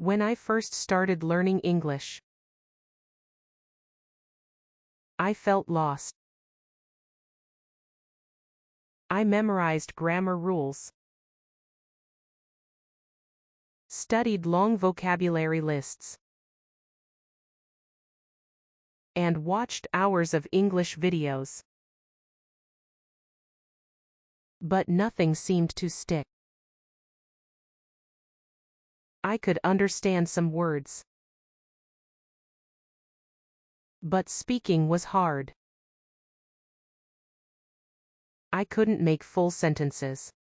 When I first started learning English, I felt lost. I memorized grammar rules, studied long vocabulary lists, and watched hours of English videos. But nothing seemed to stick. I could understand some words, but speaking was hard. I couldn't make full sentences.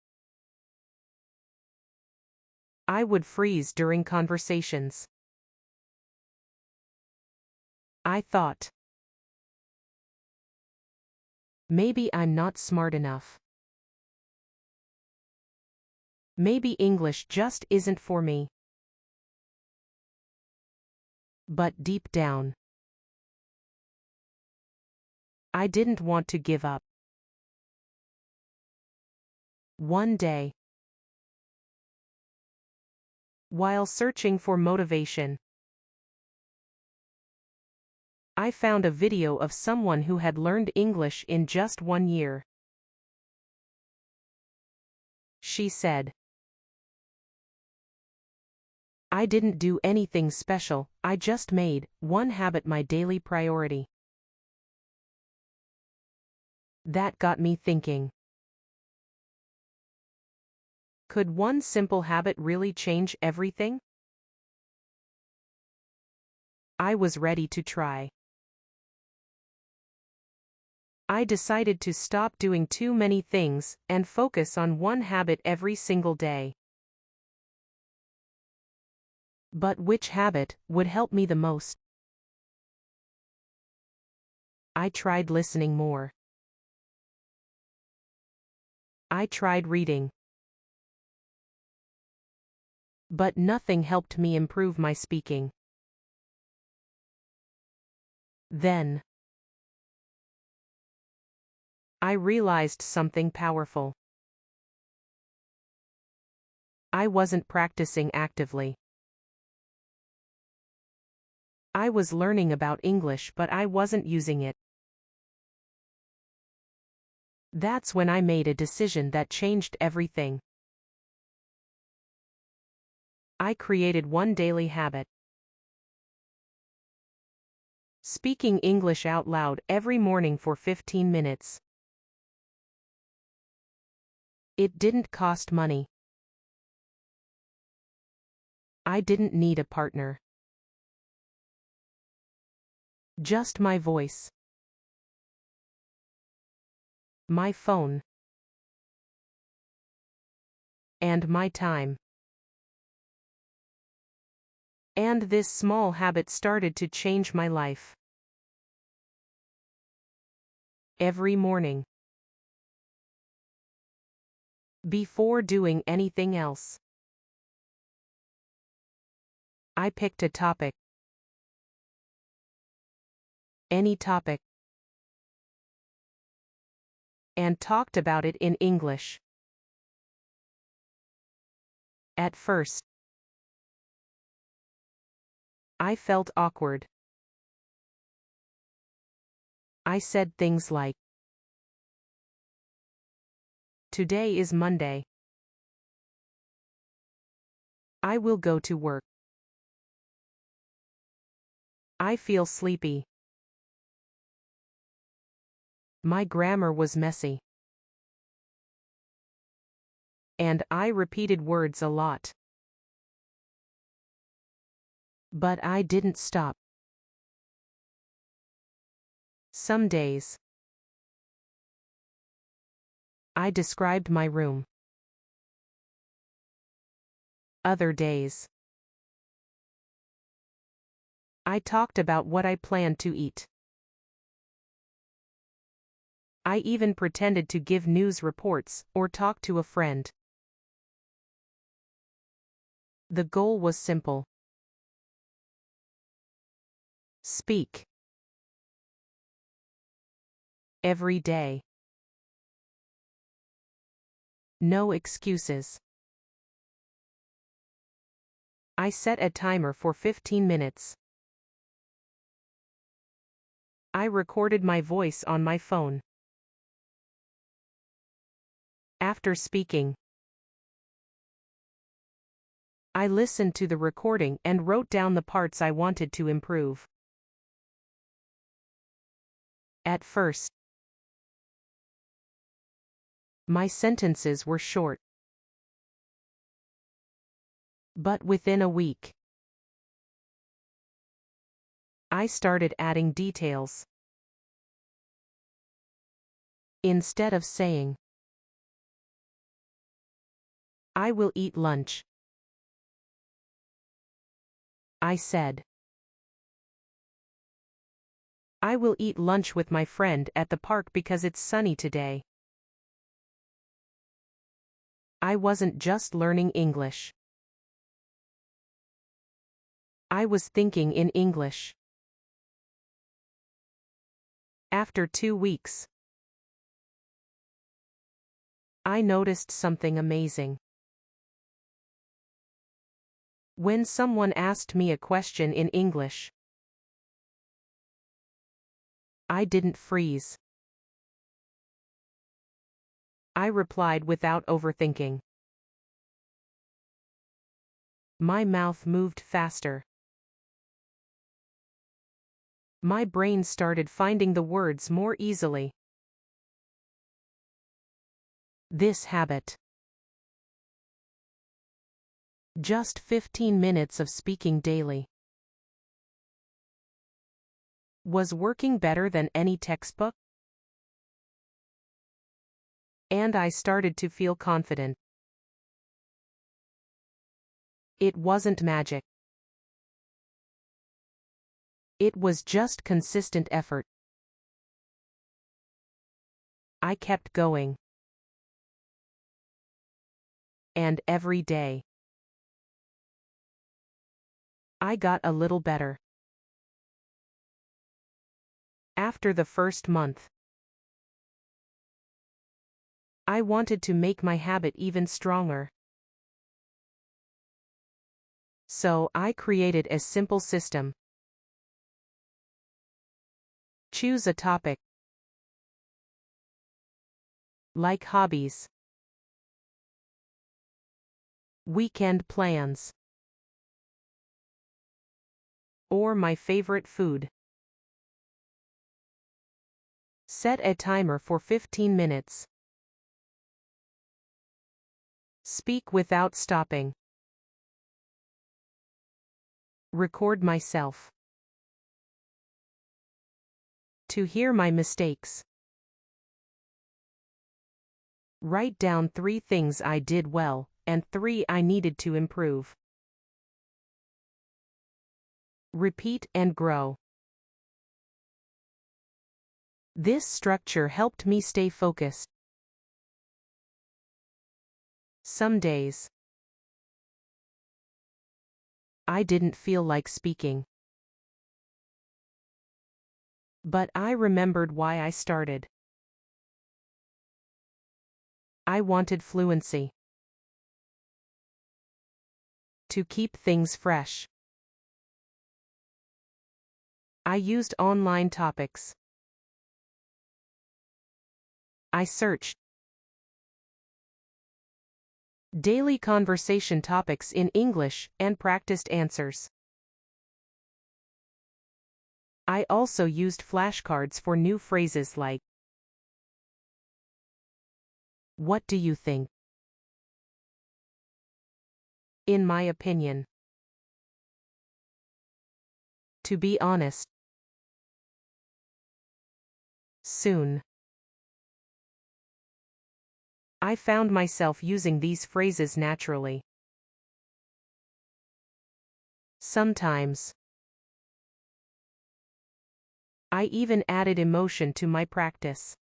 I would freeze during conversations. I thought, maybe I'm not smart enough. Maybe English just isn't for me. But deep down, I didn't want to give up. One day, while searching for motivation, I found a video of someone who had learned English in just 1 year. She said, "I didn't do anything special, I just made one habit my daily priority." That got me thinking. Could one simple habit really change everything? I was ready to try. I decided to stop doing too many things and focus on one habit every single day. But which habit would help me the most? I tried listening more. I tried reading. But nothing helped me improve my speaking. Then, I realized something powerful. I wasn't practicing actively. I was learning about English, but I wasn't using it. That's when I made a decision that changed everything. I created one daily habit: speaking English out loud every morning for 15 minutes. It didn't cost money. I didn't need a partner. Just my voice, my phone, and my time. And this small habit started to change my life. Every morning, before doing anything else, I picked a topic. Any topic. And talked about it in English. At first, I felt awkward. I said things like, "Today is Monday. I will go to work. I feel sleepy." My grammar was messy. And I repeated words a lot. But I didn't stop. Some days, I described my room. Other days, I talked about what I planned to eat. I even pretended to give news reports or talk to a friend. The goal was simple: speak every day. No excuses. I set a timer for 15 minutes. I recorded my voice on my phone. After speaking, I listened to the recording and wrote down the parts I wanted to improve. At first, my sentences were short. But within a week, I started adding details. Instead of saying, "I will eat lunch," I said, "I will eat lunch with my friend at the park because it's sunny today." I wasn't just learning English. I was thinking in English. After 2 weeks, I noticed something amazing. When someone asked me a question in English, I didn't freeze. I replied without overthinking. My mouth moved faster. My brain started finding the words more easily. This habit, just 15 minutes of speaking daily, was working better than any textbook. And I started to feel confident. It wasn't magic. It was just consistent effort. I kept going. And every day, I got a little better. After the first month, I wanted to make my habit even stronger. So I created a simple system. Choose a topic, like hobbies, weekend plans, or my favorite food. Set a timer for 15 minutes. Speak without stopping. Record myself. To hear my mistakes. Write down 3 things I did well, and 3 I needed to improve. Repeat and grow. This structure helped me stay focused. Some days, I didn't feel like speaking. But I remembered why I started. I wanted fluency. To keep things fresh, I used online topics. I searched daily conversation topics in English and practiced answers. I also used flashcards for new phrases like, "What do you think?" "In my opinion." "To be honest." Soon, I found myself using these phrases naturally. Sometimes, I even added emotion to my practice.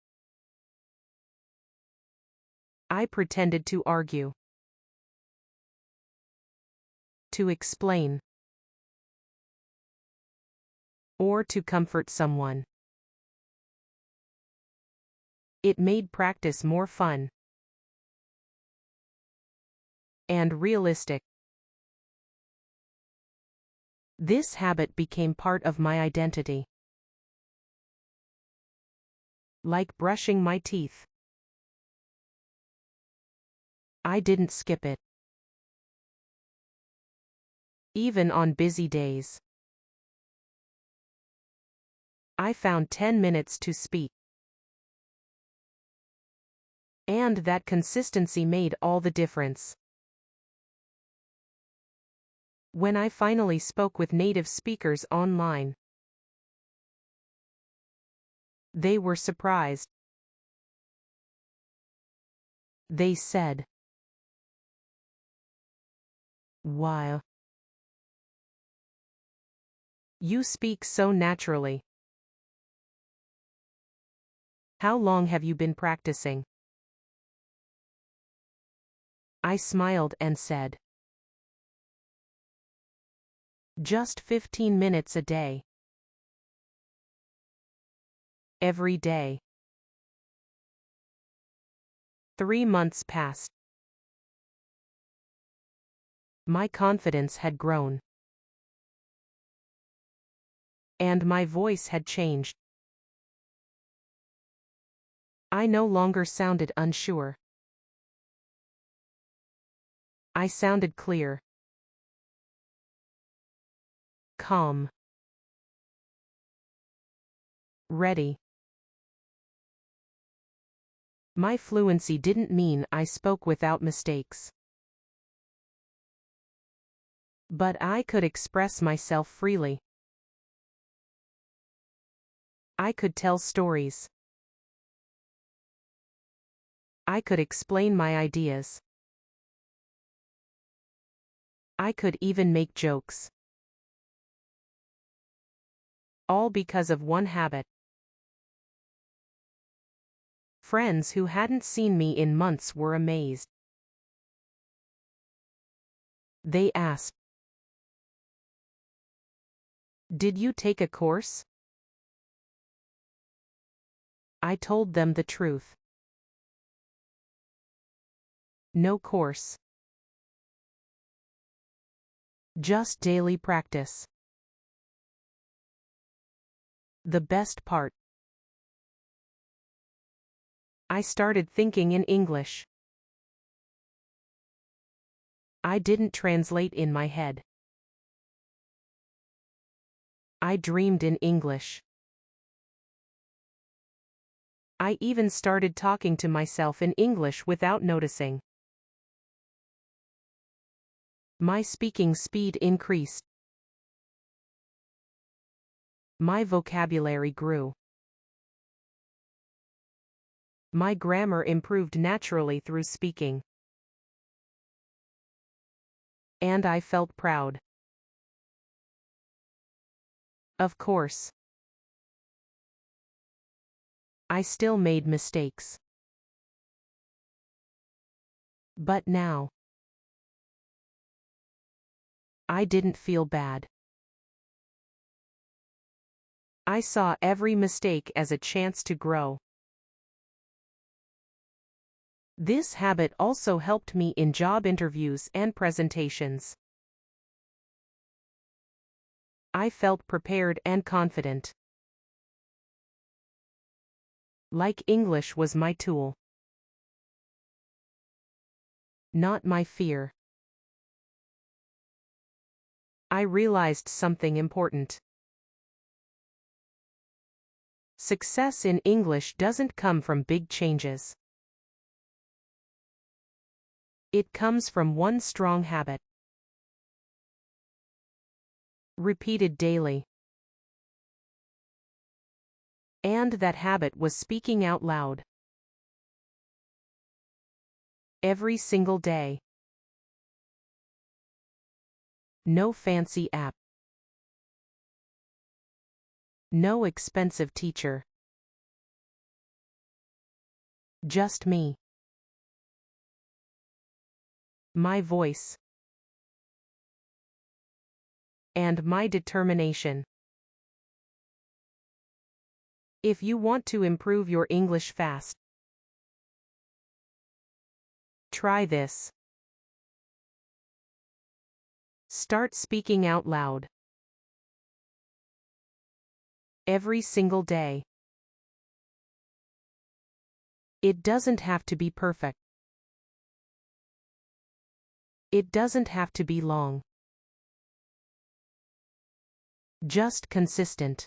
I pretended to argue. To explain. Or to comfort someone. It made practice more fun. And realistic. This habit became part of my identity. Like brushing my teeth. I didn't skip it. Even on busy days. I found 10 minutes to speak. And that consistency made all the difference. When I finally spoke with native speakers online, they were surprised. They said, "Wow, you speak so naturally. How long have you been practicing?" I smiled and said, "Just 15 minutes a day. Every day." 3 months passed. My confidence had grown. And my voice had changed. I no longer sounded unsure. I sounded clear. Calm. Ready. My fluency didn't mean I spoke without mistakes. But I could express myself freely. I could tell stories. I could explain my ideas. I could even make jokes. All because of one habit. Friends who hadn't seen me in months were amazed. They asked, "Did you take a course?" I told them the truth. No course. Just daily practice. The best part. I started thinking in English. I didn't translate in my head. I dreamed in English. I even started talking to myself in English without noticing. My speaking speed increased. My vocabulary grew. My grammar improved naturally through speaking. And I felt proud. Of course. I still made mistakes. But now, I didn't feel bad. I saw every mistake as a chance to grow. This habit also helped me in job interviews and presentations. I felt prepared and confident. Like English was my tool. Not my fear. I realized something important. Success in English doesn't come from big changes. It comes from one strong habit. Repeated daily. And that habit was speaking out loud. Every single day. No fancy app. No expensive teacher. Just me. My voice. And my determination. If you want to improve your English fast, try this. Start speaking out loud. Every single day. It doesn't have to be perfect. It doesn't have to be long. Just consistent.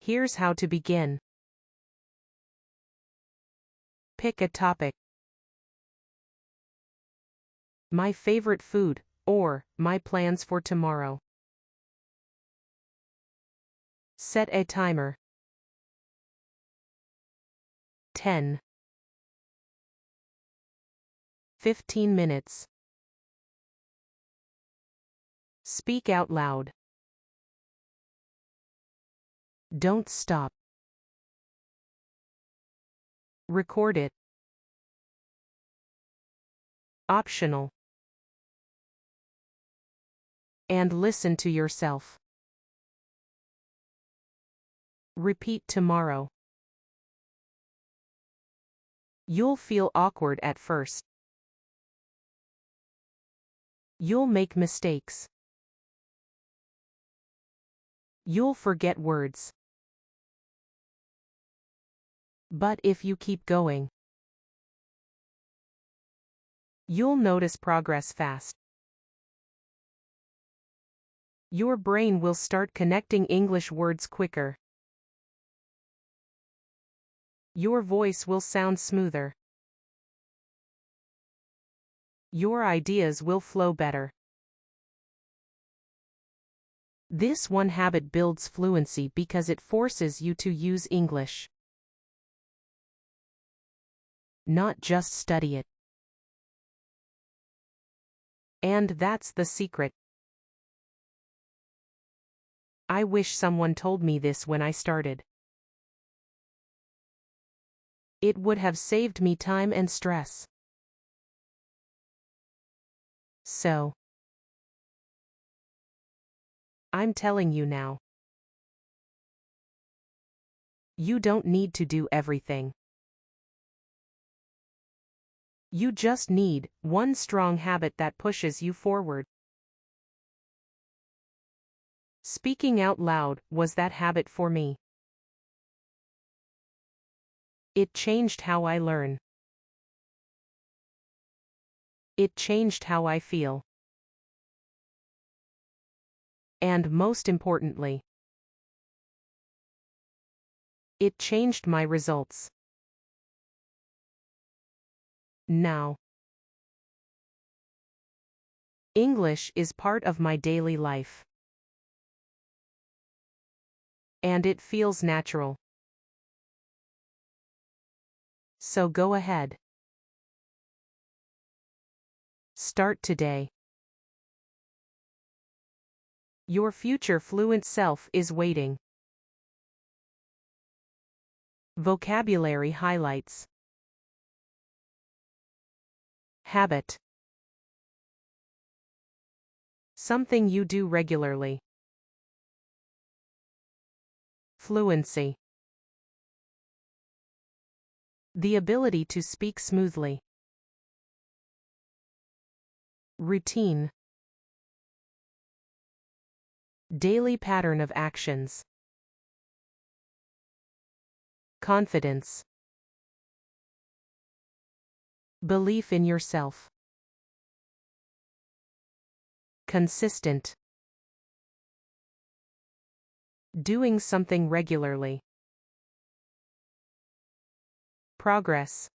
Here's how to begin. Pick a topic. My favorite food, or my plans for tomorrow. Set a timer. 10. 15 minutes. Speak out loud. Don't stop. Record it. Optional. And listen to yourself. Repeat tomorrow. You'll feel awkward at first. You'll make mistakes. You'll forget words. But if you keep going, you'll notice progress fast. Your brain will start connecting English words quicker. Your voice will sound smoother. Your ideas will flow better. This one habit builds fluency because it forces you to use English, not just study it. And that's the secret. I wish someone told me this when I started. It would have saved me time and stress. So, I'm telling you now. You don't need to do everything. You just need one strong habit that pushes you forward. Speaking out loud was that habit for me. It changed how I learn. It changed how I feel. And most importantly, it changed my results. Now, English is part of my daily life. And it feels natural. So go ahead. Start today. Your future fluent self is waiting. Vocabulary highlights. Habit. Something you do regularly. Fluency. The ability to speak smoothly. Routine. Daily pattern of actions. Confidence. Belief in yourself. Consistent. Doing something regularly. Progress.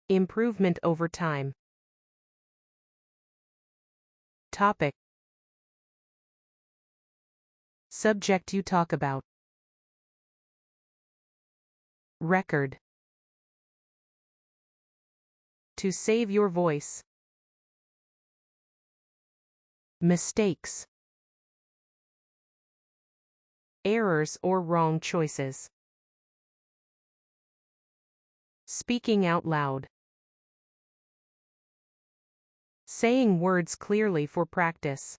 Improvement over time. Topic. Subject you talk about. Record. To save your voice. Mistakes. Errors or wrong choices. Speaking out loud. Saying words clearly for practice.